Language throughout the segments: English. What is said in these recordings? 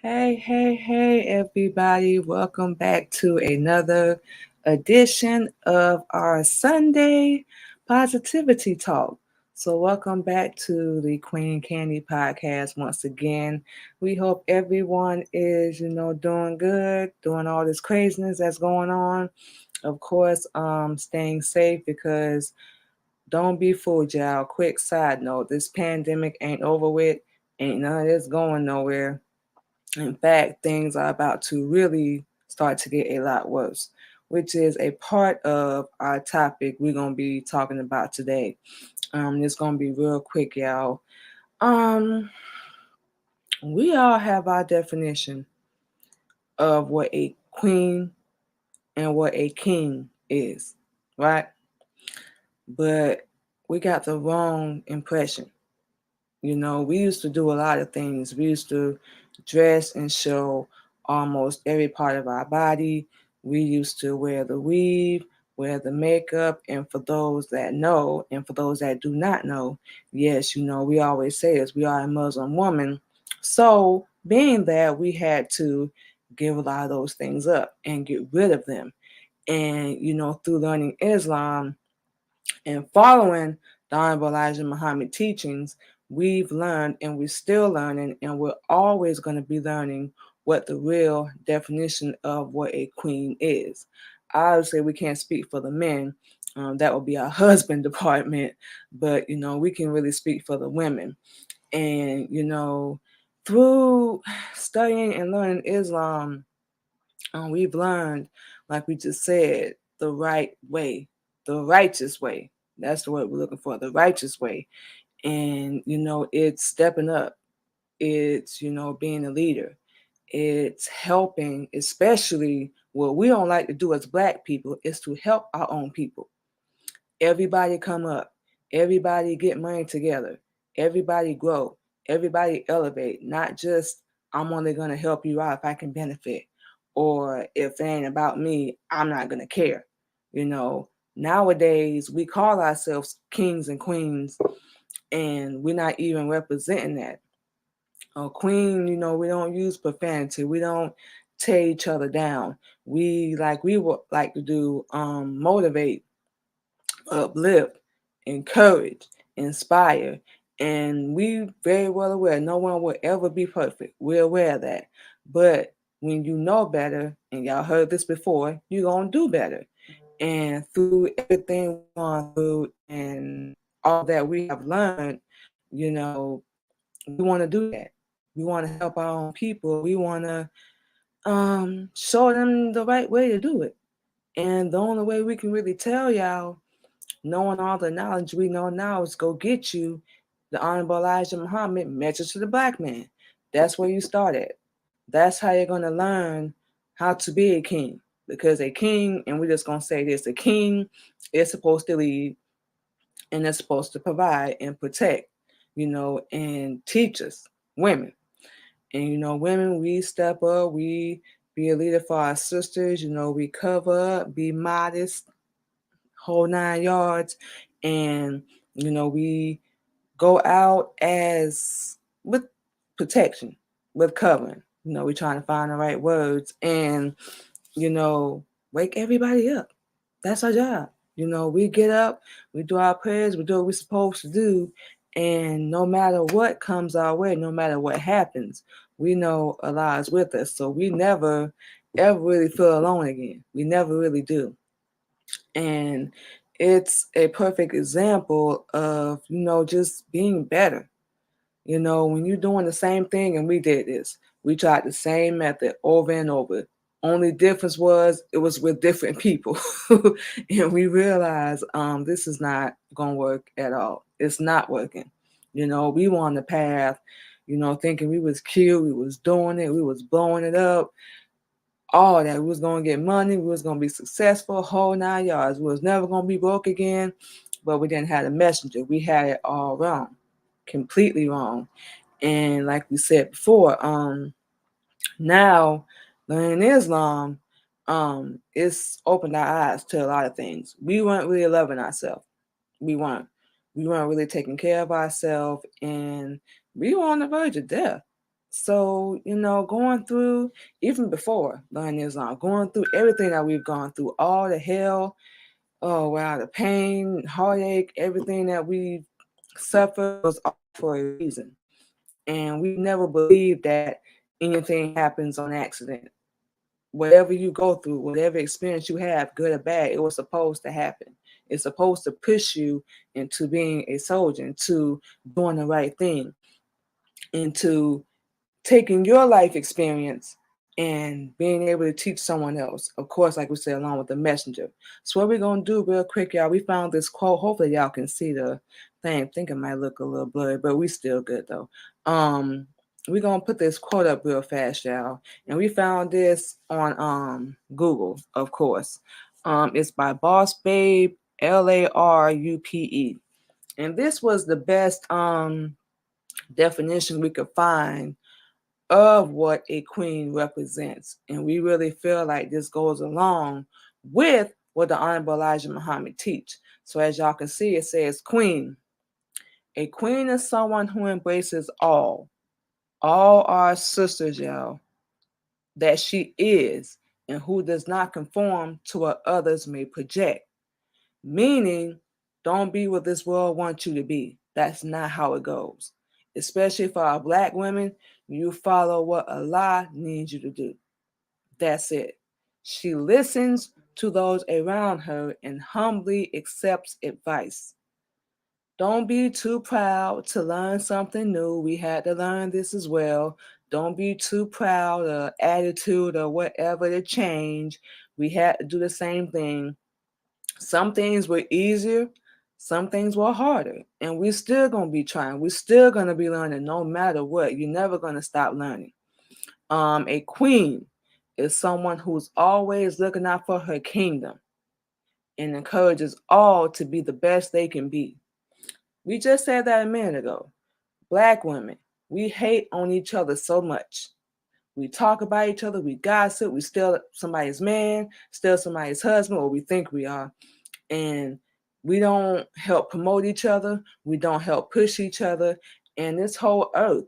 Hey, everybody. Welcome back to another edition of our Sunday Positivity Talk. So, welcome back to the Queen Candi podcast once again. We hope everyone is, doing good, doing all this craziness that's going on. Of course, staying safe because don't be fooled, y'all. Quick side note, this pandemic ain't over with, ain't none of this going nowhere. In fact, things are about to really start to get a lot worse, which is a part of our topic we're going to be talking about today. It's going to be real quick, y'all. Um, we all have our definition of what a queen and what a king is, right? But we got the wrong impression. We used to do a lot of things. We used to dress and show almost every part of our body. We used to wear the weave, wear the makeup. And for those that know, and for those that do not know, yes, we always say this, we are a Muslim woman. So, being that, we had to give a lot of those things up and get rid of them. And, through learning Islam, and following the Honorable Elijah Muhammad teachings, we've learned and we're still learning, and we're always going to be learning what the real definition of what a queen is. Obviously, we can't speak for the men. That would be our husband department, but we can really speak for the women. And through studying and learning Islam, we've learned, like we just said, the right way, the righteous way. That's the word we're looking for, the righteous way. And, it's stepping up. It's, being a leader. It's helping, especially what we don't like to do as Black people, is to help our own people. Everybody come up. Everybody get money together. Everybody grow. Everybody elevate. Not just, I'm only going to help you out if I can benefit. Or if it ain't about me, I'm not going to care. Nowadays, we call ourselves kings and queens, and we're not even representing that. A queen, we don't use profanity. We don't tear each other down. We would like to do motivate, uplift, encourage, inspire. And we very well aware no one will ever be perfect. We're aware of that. But when you know better, and y'all heard this before, you're going to do better. And through everything we've gone through and all that we have learned, we want to do that. We want to help our own people. We want to show them the right way to do it. And the only way we can really tell y'all, knowing all the knowledge we know now, is go get you the Honorable Elijah Muhammad message to the Black man. That's where you start at. That's how you're going to learn how to be a king. Because a king, and we're just going to say this, a king is supposed to lead and is supposed to provide and protect, and teach us, women. And, women, we step up, we be a leader for our sisters, we cover up, be modest, whole 9 yards. And, we go out as with protection, with covering. We're trying to find the right words and, wake everybody up. That's our job. We get up, we do our prayers, we do what we're supposed to do. And no matter what comes our way, no matter what happens, we know Allah is with us. So we never, ever really feel alone again. We never really do. And it's a perfect example of, just being better. When you're doing the same thing, and we did this, we tried the same method over and over. Only difference was it was with different people. And we realized this is not going to work at all. It's not working. We were on the path, thinking we was cute, we was doing it, we was blowing it up, all that. We was going to get money, we was going to be successful, whole 9 yards. We was never going to be broke again, but we didn't have the messenger. We had it all wrong, completely wrong. And like we said before, now learning Islam, it's opened our eyes to a lot of things. We weren't really loving ourselves. We weren't. We weren't really taking care of ourselves, and we were on the verge of death. So, going through, even before learning Islam, going through everything that we've gone through, all the hell, oh wow, the pain, heartache, everything that we suffered was all for a reason. And we never believed that anything happens on accident. Whatever you go through, whatever experience you have, good or bad, it was supposed to happen. It's supposed to push you into being a soldier, into doing the right thing, into taking your life experience and being able to teach someone else. Of course, like we said, along with the messenger. So what we're going to do real quick, y'all, we found this quote. Hopefully y'all can see the thing. I think it might look a little blurry, but we still good though. We're going to put this quote up real fast, y'all. And we found this on Google, of course. It's by Boss Babe, Larupe. And this was the best definition we could find of what a queen represents. And we really feel like this goes along with what the Honorable Elijah Muhammad teach. So as y'all can see, it says queen. A queen is someone who embraces all our sisters, y'all, that she is, and who does not conform to what others may project. Meaning, don't be what this world wants you to be. That's not how it goes. Especially for our Black women, you follow what Allah needs you to do. That's it. She listens to those around her and humbly accepts advice. Don't be too proud to learn something new. We had to learn this as well. Don't be too proud or attitude or whatever to change. We had to do the same thing. Some things were easier, some things were harder, and we're still going to be trying. We're still going to be learning no matter what. You're never going to stop learning. A queen is someone who's always looking out for her kingdom and encourages all to be the best they can be. We just said that a minute ago. Black women, we hate on each other so much. We talk about each other, we gossip, we steal somebody's man, steal somebody's husband, or we think we are. And we don't help promote each other. We don't help push each other. And this whole earth,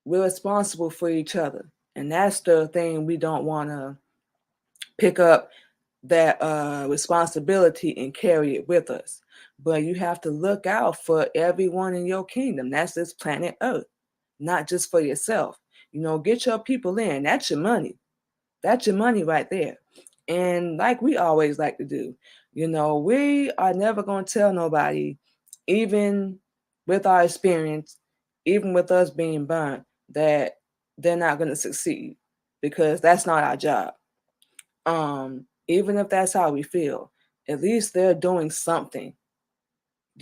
we're responsible for each other. And that's the thing we don't want to pick up that responsibility and carry it with us. But you have to look out for everyone in your kingdom. That's this planet Earth, not just for yourself. Get your people in. That's your money. That's your money right there. And like we always like to do, we are never going to tell nobody, even with our experience, even with us being burnt, that they're not going to succeed, because that's not our job. Even if that's how we feel, at least they're doing something.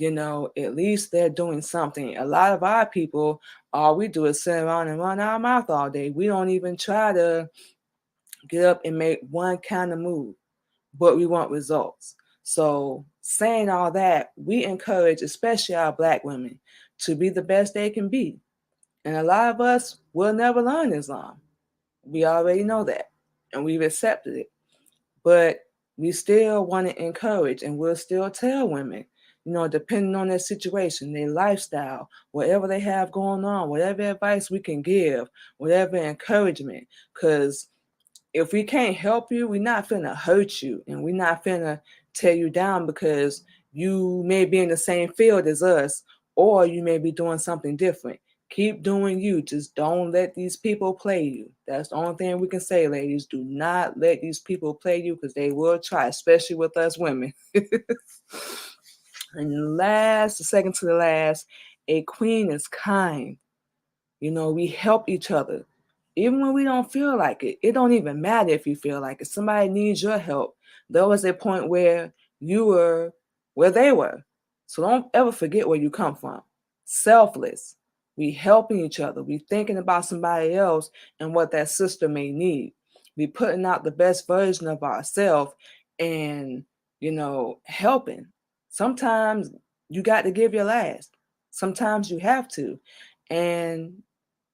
At least they're doing something. A lot of our people, all we do is sit around and run our mouth all day. We don't even try to get up and make one kind of move, but we want results. So saying all that, we encourage, especially our Black women, to be the best they can be. And a lot of us will never learn Islam. We already know that, and we've accepted it. But we still want to encourage, and we'll still tell women, depending on their situation, their lifestyle, whatever they have going on, whatever advice we can give, whatever encouragement, because if we can't help you, we're not finna hurt you, and we're not finna tear you down because you may be in the same field as us, or you may be doing something different. Keep doing you. Just don't let these people play you. That's the only thing we can say, ladies. Do not let these people play you, because they will try, especially with us women. And the second to the last, a queen is kind. We help each other. Even when we don't feel like it, it don't even matter if you feel like it. Somebody needs your help. There was a point where you were where they were. So don't ever forget where you come from. Selfless. We helping each other. We thinking about somebody else and what that sister may need. We putting out the best version of ourselves and, helping. Sometimes you got to give your last. Sometimes you have to. And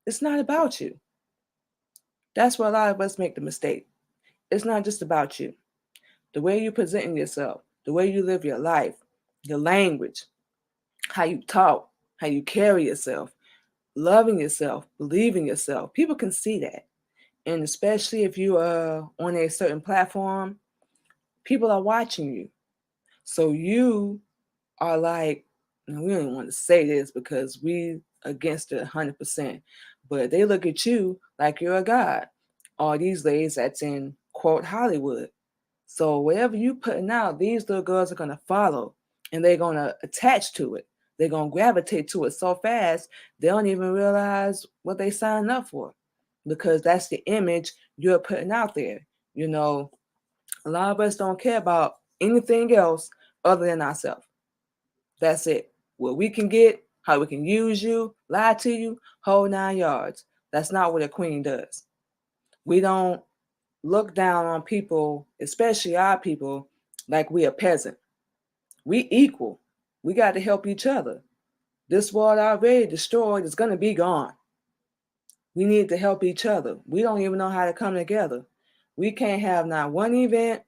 it's not about you. That's where a lot of us make the mistake. It's not just about you. The way you presenting yourself, the way you live your life, your language, how you talk, how you carry yourself, loving yourself, believing yourself. People can see that. And especially if you are on a certain platform, people are watching you. So you are like, and we don't want to say this because we against it 100%, but they look at you like you're a god. All these ladies that's in quote Hollywood. So whatever you putting out, these little girls are gonna follow, and they're gonna attach to it. They're gonna gravitate to it so fast they don't even realize what they signed up for, because that's the image you're putting out there. You know, a lot of us don't care about anything else other than ourselves. That's it. What we can get, how we can use you, lie to you, whole 9 yards. That's not what a queen does. We don't look down on people, especially our people, like we a peasant. We equal. We got to help each other. This world already destroyed is going to be gone. We need to help each other. We don't even know how to come together. We can't have not one event,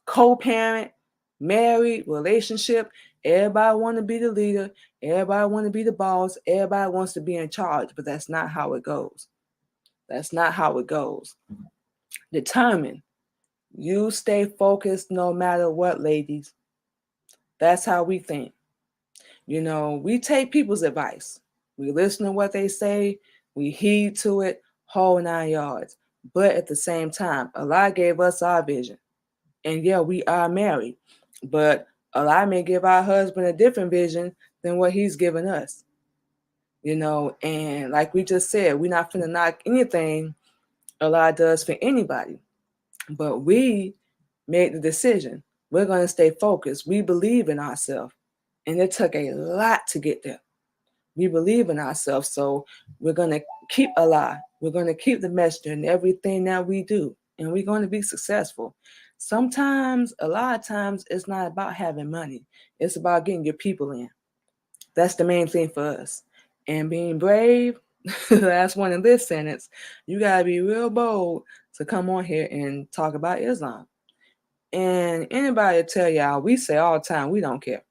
co-parent, married, relationship. Everybody want to be the leader. Everybody want to be the boss. Everybody wants to be in charge, but that's not how it goes. That's not how it goes. Determined. You stay focused no matter what, ladies. That's how we think. You know, we take people's advice. We listen to what they say. We heed to it, whole 9 yards. But at the same time, Allah gave us our vision. And yeah, we are married. But Allah may give our husband a different vision than what he's given us. You know, and like we just said, we're not finna knock anything Allah does for anybody. But we made the decision. We're going to stay focused. We believe in ourselves. And it took a lot to get there. We believe in ourselves. So we're going to keep Allah. We're going to keep the messenger in everything that we do. And we're going to be successful. Sometimes, a lot of times, it's not about having money. It's about getting your people in. That's the main thing for us. And being brave, last one in this sentence, you got to be real bold to come on here and talk about Islam. And anybody tell y'all, we say all the time, we don't care.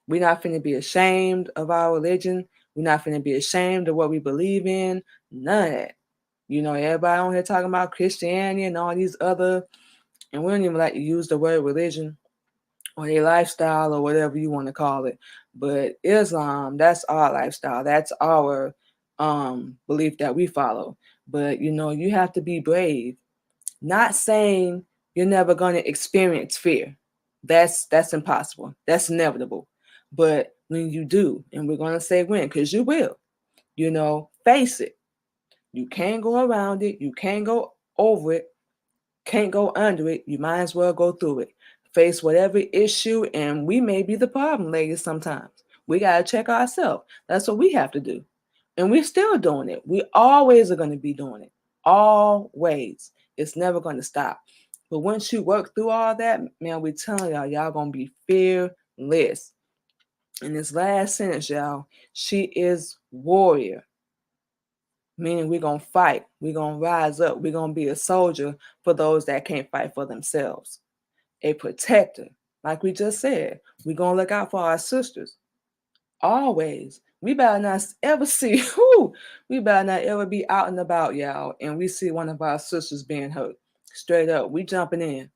We're not finna be ashamed of our religion. We're not finna be ashamed of what we believe in. None of that. You know, everybody on here talking about Christianity and all these other, and we don't even like to use the word religion or their lifestyle or whatever you want to call it. But Islam, that's our lifestyle. That's our belief that we follow. But, you know, you have to be brave. Not saying you're never going to experience fear. That's impossible. That's inevitable. But when you do, and we're going to say when, because you will, you know, face it. You can't go around it. You can't go over it. Can't go under it. You might as well go through it. Face whatever issue, and we may be the problem, ladies, sometimes. We got to check ourselves. That's what we have to do. And we're still doing it. We always are going to be doing it. Always. It's never going to stop. But once you work through all that, man, we telling y'all going to be fearless. In this last sentence, y'all, she is warrior. Meaning we're going to fight. We're going to rise up. We're going to be a soldier for those that can't fight for themselves. A protector. Like we just said, we're going to look out for our sisters. Always. We better not ever see, we better not ever be out and about, y'all, and we see one of our sisters being hurt. Straight up, we jumping in.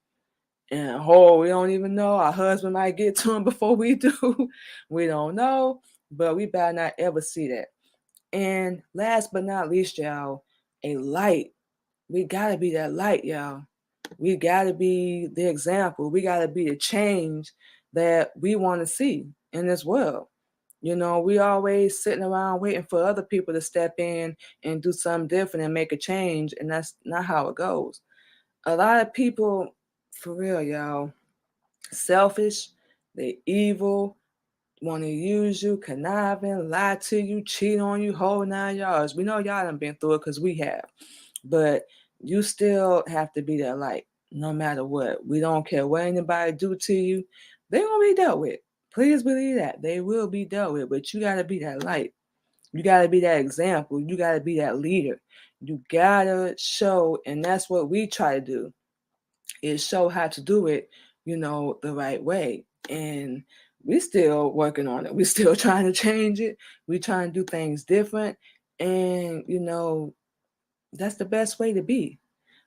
And we don't even know. Our husband might get to him before we do. We don't know. But we better not ever see that. And last but not least, y'all, a light. We got to be that light, y'all. We got to be the example. We got to be the change that we want to see in this world. You know, we always sitting around waiting for other people to step in and do something different and make a change. And that's not how it goes. A lot of people, for real, y'all, selfish, they evil, want to use you, conniving, lie to you, cheat on you, whole 9 yards. We know y'all done been through it because we have. But you still have to be that light no matter what. We don't care what anybody do to you. They're going to be dealt with. Please believe that. They will be dealt with. But you got to be that light. You got to be that example. You got to be that leader. You got to show, and that's what we try to do, is show how to do it, you know, the right way. And we still working on it. We still trying to change it. We trying to do things different. And, that's the best way to be.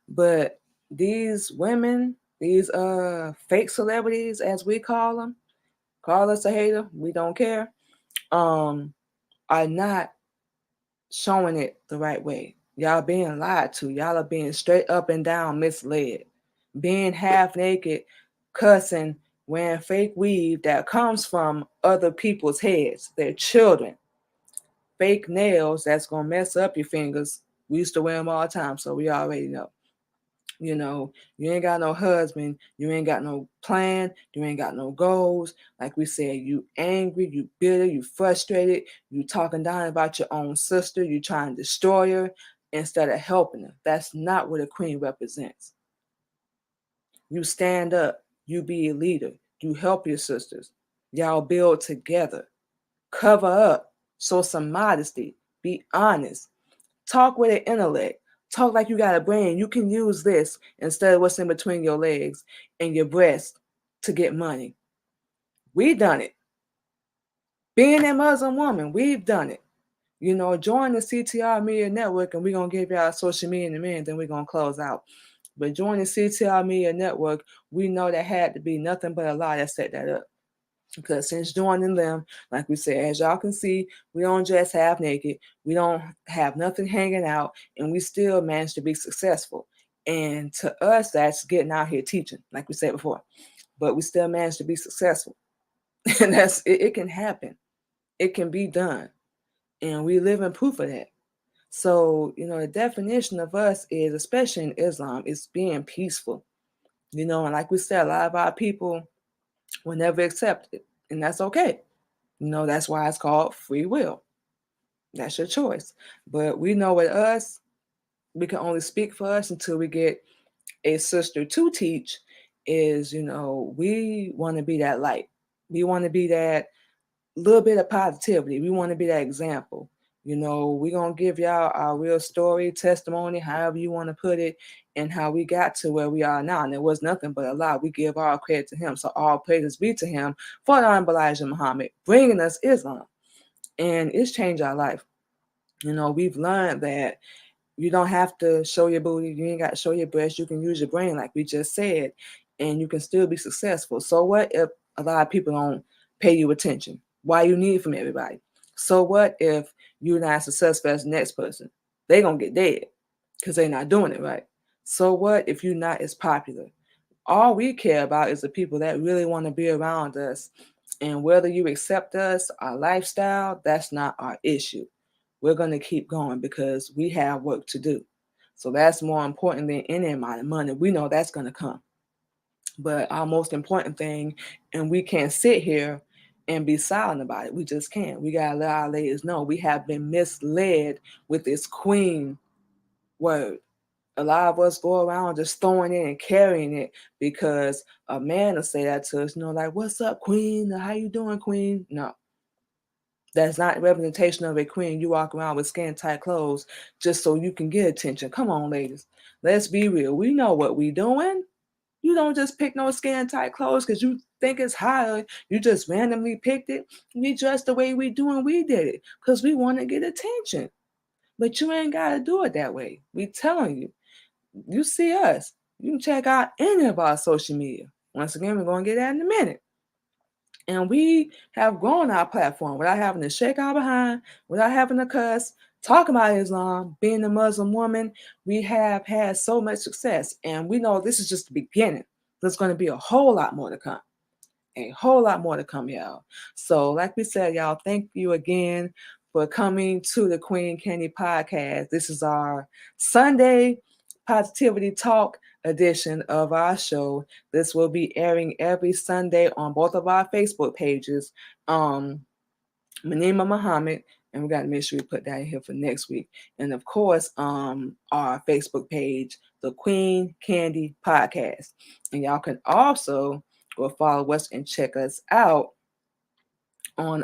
But these women, these fake celebrities, as we call them, call us a hater, we don't care, are not showing it the right way. Y'all being lied to. Y'all are being straight up and down misled. Being half naked, cussing, wearing fake weave that comes from other people's heads, their children. Fake nails that's going to mess up your fingers. We used to wear them all the time, so we already know. You ain't got no husband, you ain't got no plan, you ain't got no goals. Like we said, you angry, you bitter, you frustrated, you talking down about your own sister, you trying to destroy her instead of helping her. That's not what a queen represents. You stand up, you be a leader, you help your sisters, y'all build together, cover up, show some modesty, be honest, talk with an intellect. Talk like you got a brain. You can use this instead of what's in between your legs and your breast to get money. We done it. Being a Muslim woman, we've done it. Join the CTR Media Network, and we're going to give y'all social media in a minute, then we're going to close out. But join the CTR Media Network, we know that had to be nothing but a lie that set that up. Because since joining them, like we said, as y'all can see, we don't dress half naked. We don't have nothing hanging out, and we still manage to be successful. And to us, that's getting out here teaching, like we said before. But we still manage to be successful. And it can happen. It can be done. And we live in proof of that. So, the definition of us is, especially in Islam, is being peaceful. And like we said, a lot of our people will never accept it. And that's okay. That's why it's called free will. That's your choice. But we know with us, we can only speak for us until we get a sister to teach is, we want to be that light. We want to be that little bit of positivity. We want to be that example. We're going to give y'all our real story, testimony, however you want to put it, and how we got to where we are now. And it was nothing but a lie. We give all credit to him. So all praises be to him for the Honorable Elijah Muhammad bringing us Islam. And it's changed our life. We've learned that you don't have to show your booty. You ain't got to show your breast. You can use your brain, like we just said, and you can still be successful. So what if a lot of people don't pay you attention? Why you need it from everybody? So what if you're not successful as the next person? They gonna get dead because they're not doing it right. So what if you're not as popular? All we care about is the people that really want to be around us. And whether you accept us, our lifestyle, that's not our issue. We're going to keep going because we have work to do. So that's more important than any amount of money. We know that's going to come. But our most important thing, and we can't sit here and be silent about it. We just can't. We got to let our ladies know we have been misled with this queen word. A lot of us go around just throwing it and carrying it because a man will say that to us, like, what's up, queen? How you doing, queen? No. That's not representation of a queen. You walk around with skin tight clothes just so you can get attention. Come on, ladies. Let's be real. We know what we doing. You don't just pick no skin tight clothes because you think it's higher. You just randomly picked it. We dressed the way we do and we did it because we want to get attention. But you ain't got to do it that way. We telling you. You see us. You can check out any of our social media. Once again, we're going to get that in a minute. And we have grown our platform without having to shake our behind, without having to cuss, talk about Islam, being a Muslim woman. We have had so much success. And we know this is just the beginning. There's going to be a whole lot more to come. A whole lot more to come, y'all. So like we said, y'all, thank you again for coming to the Queen Candi podcast. This is our Sunday Positivity Talk edition of our show. This will be airing every Sunday on both of our Facebook pages. Manima Muhammad, and we got to make sure we put that in here for next week. And of course, our Facebook page, the Queen Candi podcast. And y'all can also go follow us and check us out on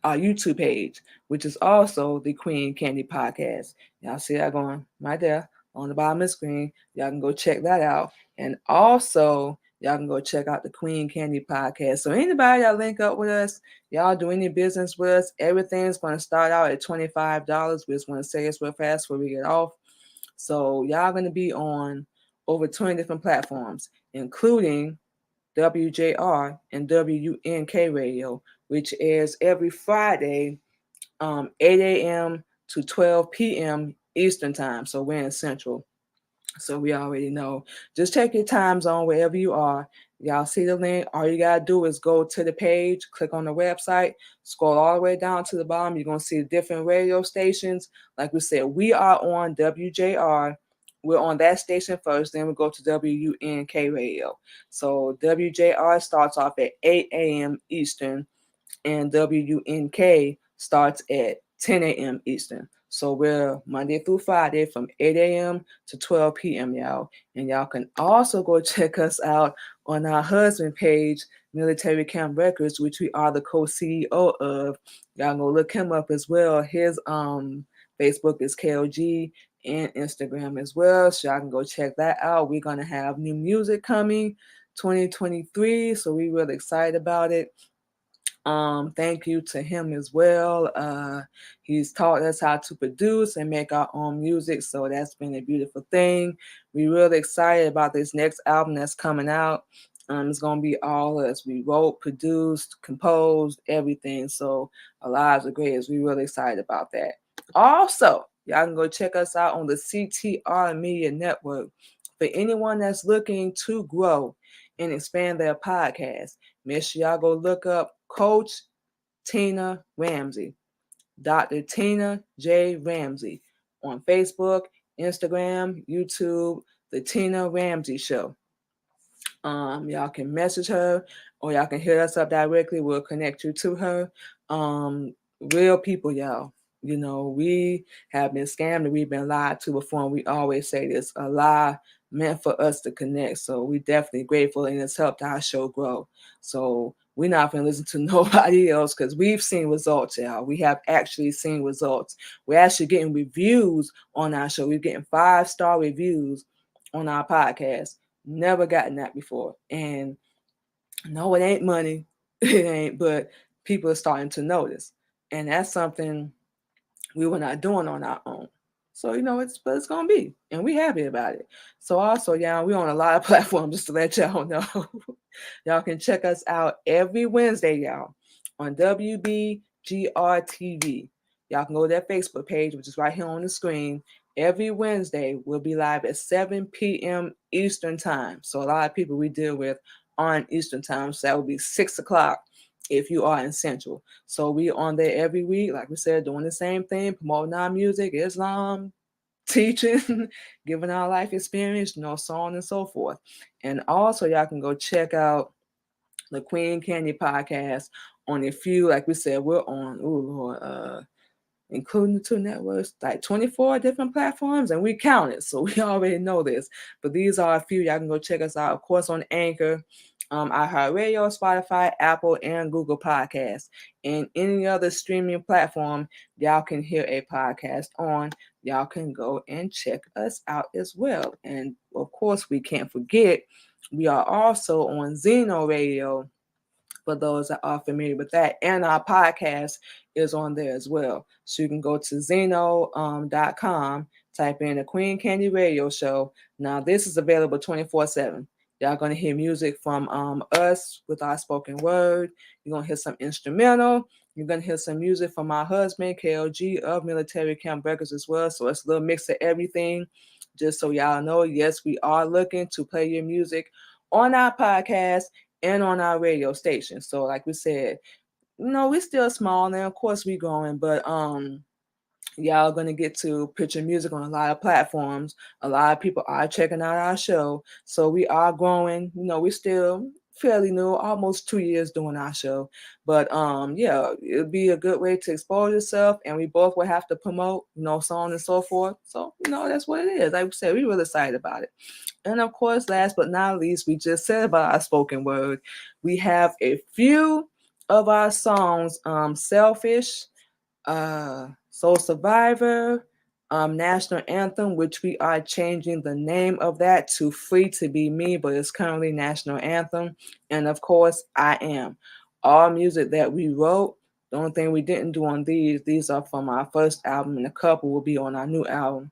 our YouTube page, which is also the Queen Candi podcast. Y'all see that going right there on the bottom of the screen. Y'all can go check that out. And also, y'all can go check out the Queen Candi podcast. So anybody that link up with us, y'all do any business with us, everything's going to start out at $25. We just want to say this real fast before we get off. So y'all going to be on over 20 different platforms, including WJR and WNK Radio, which airs every Friday, 8 a.m. to 12 p.m. Eastern Time. So we're in Central. So we already know. Just check your time zone wherever you are. Y'all see the link. All you got to do is go to the page, click on the website, scroll all the way down to the bottom. You're going to see the different radio stations. Like we said, we are on WJR. We're on that station first, then we go to WNK Radio. So WJR starts off at 8 a.m. Eastern, and WNK starts at 10 a.m. Eastern. So we're Monday through Friday from 8 a.m. to 12 p.m., y'all. And y'all can also go check us out on our husband page, Military Camp Records, which we are the co-CEO of. Y'all go look him up as well. His Facebook is KOG and Instagram as well. So y'all can go check that out. We're going to have new music coming 2023. So we're really excited about it. Thank you to him as well. He's taught us how to produce and make our own music, so that's been a beautiful thing. We're really excited about this next album that's coming out. It's gonna be all us. We wrote, produced, composed, everything. So our lives are great. We're really excited about that. Also, y'all can go check us out on the CTR Media Network. For anyone that's looking to grow and expand their podcast, make sure y'all go look up Coach Tina Ramsey, Dr. Tina J. Ramsey on Facebook, Instagram, YouTube, The Tina Ramsey Show. Y'all can message her or y'all can hit us up directly. We'll connect you to her. Real people, y'all. You know, we have been scammed and we've been lied to before, and we always say this, a lie meant for us to connect. So we're definitely grateful, and it's helped our show grow. So we're not going to listen to nobody else because we've seen results, y'all. We have actually seen results. We're actually getting reviews on our show. We're getting 5-star reviews on our podcast. Never gotten that before. And no, it ain't money. It ain't, but people are starting to notice. And that's something we were not doing on our own. So, you know, it's going to be. And we happy about it. So also, y'all, we're on a lot of platforms, just to let y'all know. Y'all can check us out every Wednesday, y'all, on WBGR TV. Y'all can go to that Facebook page, which is right here on the screen. Every Wednesday, we'll be live at 7 p.m. Eastern Time. So a lot of people we deal with on Eastern Time. So that will be 6 o'clock if you are in Central. So we on there every week, like we said, doing the same thing, promoting our music, Islam, teaching, giving our life experience, you know, so on and so forth. And also, y'all can go check out the Queen Candi podcast on a few, like we said, we're on, Lord, including the 2 networks, like 24 different platforms, and we counted, so we already know this. But these are a few. Y'all can go check us out, of course, on Anchor, iHeartRadio, Spotify, Apple, and Google Podcasts. And any other streaming platform y'all can hear a podcast on, y'all can go and check us out as well. And of course, we can't forget, we are also on Xeno Radio, for those that are familiar with that. And our podcast is on there as well. So you can go to Xeno.com, type in the Queen Candi Radio Show. Now, this is available 24/7. Y'all going to hear music from us with our spoken word. You're going to hear some instrumental. You're going to hear some music from my husband, KLG, of Military Camp Records as well. So it's a little mix of everything. Just so y'all know, yes, we are looking to play your music on our podcast and on our radio station. So like we said, you know, we're still small now. Of course we growing, but y'all gonna get to put your music on a lot of platforms. A lot of people are checking out our show. So we are growing. You know, we're still fairly new, almost 2 years doing our show. But yeah, it'll be a good way to expose yourself, and we both will have to promote, you know, so on and so forth. So, you know, that's what it is. Like we said, we're really excited about it. And of course, last but not least, we just said about our spoken word. We have a few of our songs, Selfish, Soul Survivor, National Anthem, which we are changing the name of that to Free to Be Me, but it's currently National Anthem. And of course, I Am. All music that we wrote. The only thing we didn't do on these are from our first album, and a couple will be on our new album.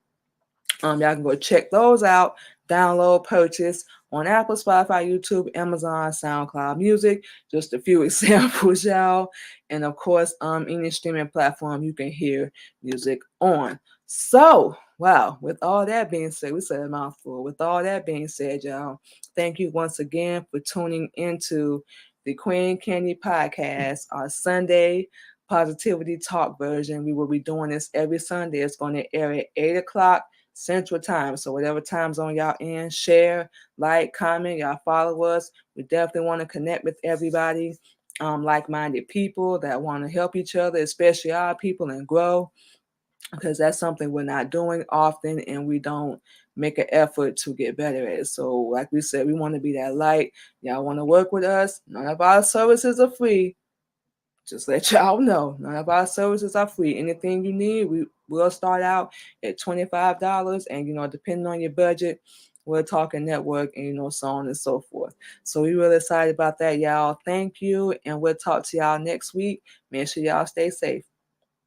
Y'all can go check those out, download, purchase on Apple, Spotify, YouTube, Amazon, SoundCloud Music. Just a few examples, y'all. And of course, any streaming platform you can hear music on. So, wow, with all that being said, we said a mouthful. With all that being said, y'all, thank you once again for tuning into the Queen Candi podcast, our Sunday Positivity Talk version. We will be doing this every Sunday. It's going to air at 8 o'clock Central Time. So whatever time zone y'all in, share, like, comment, y'all follow us. We definitely want to connect with everybody, like-minded people that want to help each other, especially our people, and grow, because that's something we're not doing often, and we don't make an effort to get better at it. So like we said, we want to be that light. Y'all want to work with us. None of our services are free. Just let y'all know, none of our services are free. Anything you need, we'll start out at $25, and depending on your budget, we're talking network, and so on and so forth. So we're really excited about that, y'all. Thank you, and we'll talk to y'all next week. Make sure y'all stay safe.